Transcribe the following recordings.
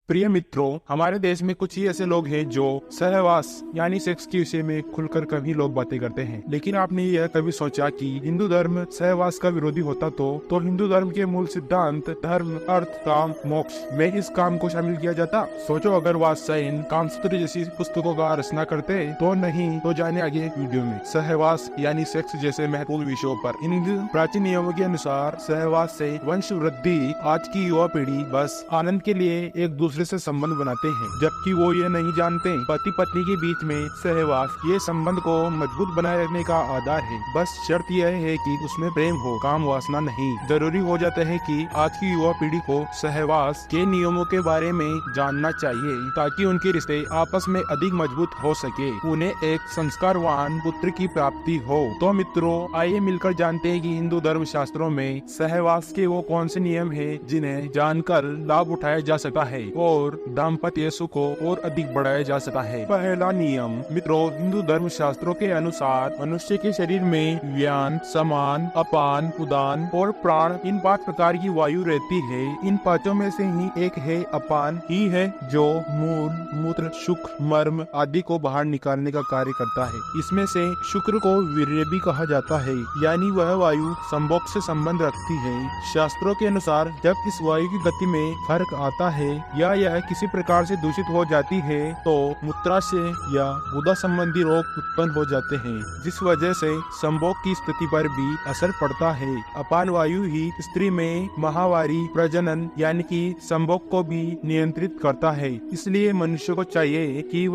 प्रिय मित्रों, हमारे देश में कुछ ही ऐसे लोग हैं जो सहवास यानी सेक्स के विषय में खुलकर कभी लोग बातें करते हैं। लेकिन आपने यह कभी सोचा कि हिंदू धर्म सहवास का विरोधी होता तो हिंदू धर्म के मूल सिद्धांत धर्म, अर्थ, काम, मोक्ष में इस काम को शामिल किया जाता? सोचो, अगर वात्स्यायन कामसूत्र जैसी पुस्तकों का रचना करते तो नहीं तो जाने आगे वीडियो में सहवास यानी सेक्स जैसे महत्वपूर्ण विषयों पर। इन प्राचीन नियमों के अनुसार सहवास से वंश वृद्धि। आज की युवा पीढ़ी बस आनंद के लिए एक दूसरे से संबंध बनाते हैं, जबकि वो ये नहीं जानते पति पत्नी के बीच में सहवास ये संबंध को मजबूत बनाए रखने का आधार है। बस शर्त यह है कि उसमें प्रेम हो, काम वासना नहीं। जरूरी हो जाता है कि आज की युवा पीढ़ी को सहवास के नियमों के बारे में जानना चाहिए ताकि उनके रिश्ते आपस में अधिक मजबूत हो सके, उन्हें एक संस्कारवान पुत्र की प्राप्ति हो। तो मित्रों, आइए मिलकर जानते हैं कि हिंदू धर्म शास्त्रों में सहवास के वो कौन से नियम है जिन्हें जानकर लाभ उठाया जा सकता है और दाम्पत्य सुख को और अधिक बढ़ाया जा सकता है। पहला नियम मित्रों, हिंदू धर्म शास्त्रों के अनुसार मनुष्य के शरीर में व्यान, समान, अपान, उदान और प्राण इन 5 प्रकार की वायु रहती है। इन 5 में से ही एक है अपान ही है जो मूल, मूत्र, शुक्र, मर्म आदि को बाहर निकालने का कार्य करता है। इसमें से शुक्र को वीर्य भी कहा जाता है, यानी वह वायु संभोग से संबंध रखती है। शास्त्रों के अनुसार जब इस वायु की गति में फर्क आता है या यह किसी प्रकार से दूषित हो जाती है तो मूत्राशय या गुदा संबंधी रोग उत्पन्न हो जाते हैं, जिस वजह से संभोग की स्थिति पर भी असर पड़ता है। अपान वायु ही स्त्री में माहवारी, प्रजनन यानी कि संभोग को भी नियंत्रित करता है। इसलिए मनुष्य को चाहिए कि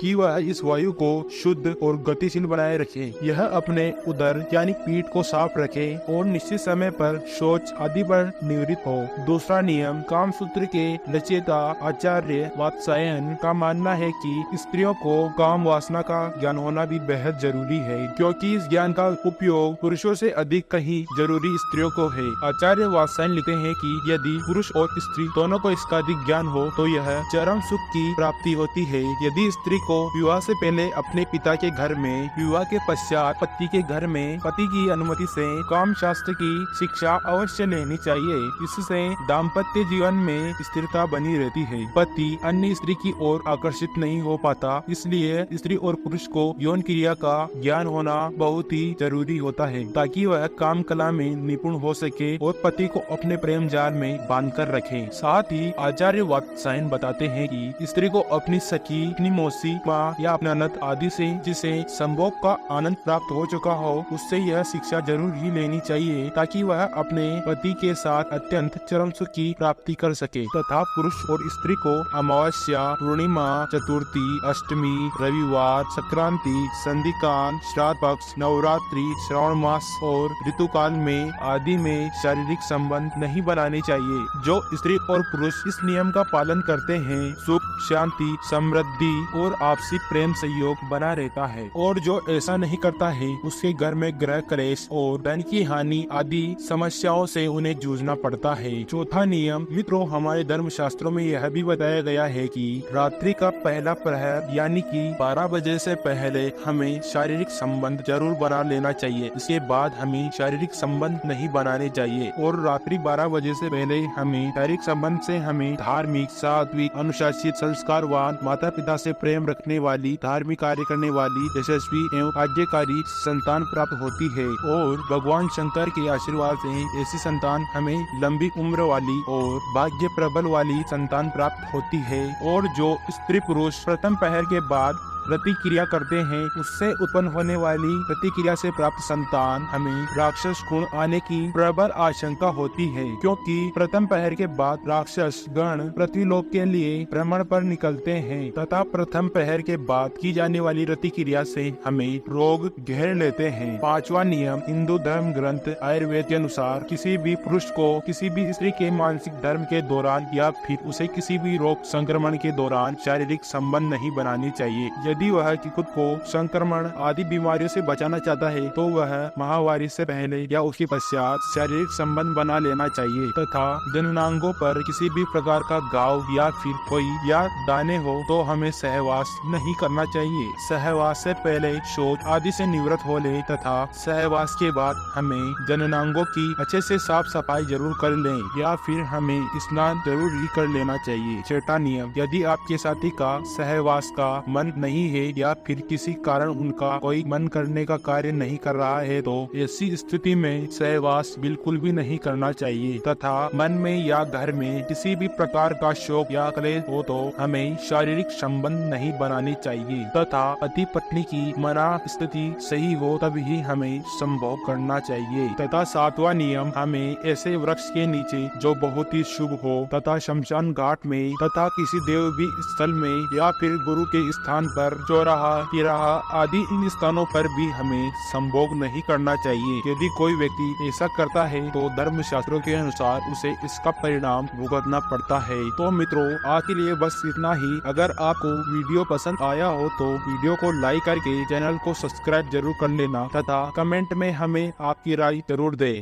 वह इस वायु को शुद्ध और गतिशील बनाए रखे। यह अपने उदर यानी पीठ को साफ रखे और निश्चित समय पर शौच आदि पर निवृत्त हो। दूसरा नियम कामसूत्र के रचयिता आचार्य वात्स्यायन का मानना है कि स्त्रियों को काम वासना का ज्ञान होना भी बेहद जरूरी है, क्योंकि इस ज्ञान का उपयोग पुरुषों से अधिक कहीं जरूरी स्त्रियों को है। आचार्य वात्स्यायन लिखते हैं कि यदि पुरुष और स्त्री दोनों को इसका अधिक ज्ञान हो तो यह चरम सुख की प्राप्ति होती है। यदि स्त्री को विवाह से पहले अपने पिता के घर में, विवाह के पश्चात पति के घर में पति की अनुमति से काम शास्त्र की शिक्षा अवश्य लेनी चाहिए। इससे दाम्पत्य जीवन में स्थिरता बनी रहती है। पति अन्य स्त्री की ओर आकर्षित नहीं हो पाता, इसलिए स्त्री और पुरुष को यौन क्रिया का ज्ञान होना बहुत ही जरूरी होता है ताकि वह काम कला में निपुण हो सके और पति को अपने प्रेम जाल में बांध कर रखे। साथ ही आचार्य वात्स्यायन बताते हैं कि स्त्री को अपनी सखी, अपनी मौसी, माँ या अपना ननद आदि से जिसे संभोग का आनंद प्राप्त हो चुका हो उससे यह शिक्षा जरूर ही लेनी चाहिए ताकि वह अपने पति के साथ अत्यंत चरम सुख की प्राप्ति कर सके। तथा पुरुष और स्त्री को अमावस्या, पूर्णिमा, चतुर्थी, अष्टमी, रविवार, संक्रांति, संधिकान, श्राद्ध पक्ष, नवरात्रि, श्रावण मास और ऋतुकाल में आदि में शारीरिक संबंध नहीं बनाने चाहिए। जो स्त्री और पुरुष इस नियम का पालन करते हैं सुख, शांति, समृद्धि और आपसी प्रेम सहयोग बना रहता है, और जो ऐसा नहीं करता है उसके घर में ग्रह क्लेश और धन की हानि आदि समस्याओं से उन्हें जूझना पड़ता है। चौथा नियम मित्रों, हमारे धर्म शास्त्रों में यह भी बताया गया है कि रात्रि का पहला प्रहर यानी कि 12 बजे से पहले हमें शारीरिक संबंध जरूर बना लेना चाहिए। इसके बाद हमें शारीरिक संबंध नहीं बनाने चाहिए, और रात्रि 12 बजे से पहले हमें शारीरिक संबंध से हमें धार्मिक, सात्विक, अनुशासित, संस्कारवान, माता पिता से प्रेम रखने वाली, धार्मिक कार्य करने वाली, यशस्वी एवं आज्ञाकारी संतान प्राप्त होती है। और भगवान शंकर के आशीर्वाद से ऐसी संतान हमें लंबी उम्र वाली और भाग्य प्रबल वाली संतान प्राप्त होती है। और जो स्त्री पुरुष प्रथम पहर के बाद प्रतिक्रिया करते हैं उससे उत्पन्न होने वाली प्रतिक्रिया से प्राप्त संतान हमें राक्षस गुण आने की प्रबल आशंका होती है, क्योंकि प्रथम पहर के बाद राक्षस गण पृथ्वीलोक के लिए भ्रमण पर निकलते हैं तथा प्रथम पहर के बाद की जाने वाली प्रतिक्रिया से हमें रोग घेर लेते हैं। 5वां नियम हिंदू धर्म ग्रंथ आयुर्वेद के अनुसार किसी भी पुरुष को किसी भी स्त्री के मानसिक धर्म के दौरान या फिर उसे किसी भी रोग संक्रमण के दौरान शारीरिक संबंध नहीं बनाने चाहिए। यदि वह कि खुद को संक्रमण आदि बीमारियों से बचाना चाहता है तो वह महामारी से पहले या उसके पश्चात शारीरिक संबंध बना लेना चाहिए तथा जननांगों पर किसी भी प्रकार का घाव या फिर कोई या दाने हो तो हमें सहवास नहीं करना चाहिए। सहवास से पहले शौच आदि से निवृत्त हो ले तथा सहवास के बाद हमें जननांगों की अच्छे से साफ सफाई जरूर कर लें या फिर हमें स्नान जरूर ही कर लेना चाहिए। छठा नियम, यदि आपके साथी का सहवास का मन नहीं है या फिर किसी कारण उनका कोई मन करने का कार्य नहीं कर रहा है तो ऐसी स्थिति में सहवास बिल्कुल भी नहीं करना चाहिए तथा मन में या घर में किसी भी प्रकार का शोक या क्लेश हो तो हमें शारीरिक संबंध नहीं बनाने चाहिए तथा पति पत्नी की मना स्थिति सही हो तभी हमें संभोग करना चाहिए। तथा सातवां नियम, हमें ऐसे वृक्ष के नीचे जो बहुत ही शुभ हो तथा शमशान घाट में तथा किसी देवी स्थल में या फिर गुरु के स्थान पर चौराहा तिराहा आदि इन स्थानों पर भी हमें संभोग नहीं करना चाहिए। यदि कोई व्यक्ति ऐसा करता है तो धर्म शास्त्रों के अनुसार उसे इसका परिणाम भुगतना पड़ता है। तो मित्रों, आज के लिए बस इतना ही। अगर आपको वीडियो पसंद आया हो तो वीडियो को लाइक करके चैनल को सब्सक्राइब जरूर कर लेना तथा कमेंट में हमें आपकी राय जरूर दे।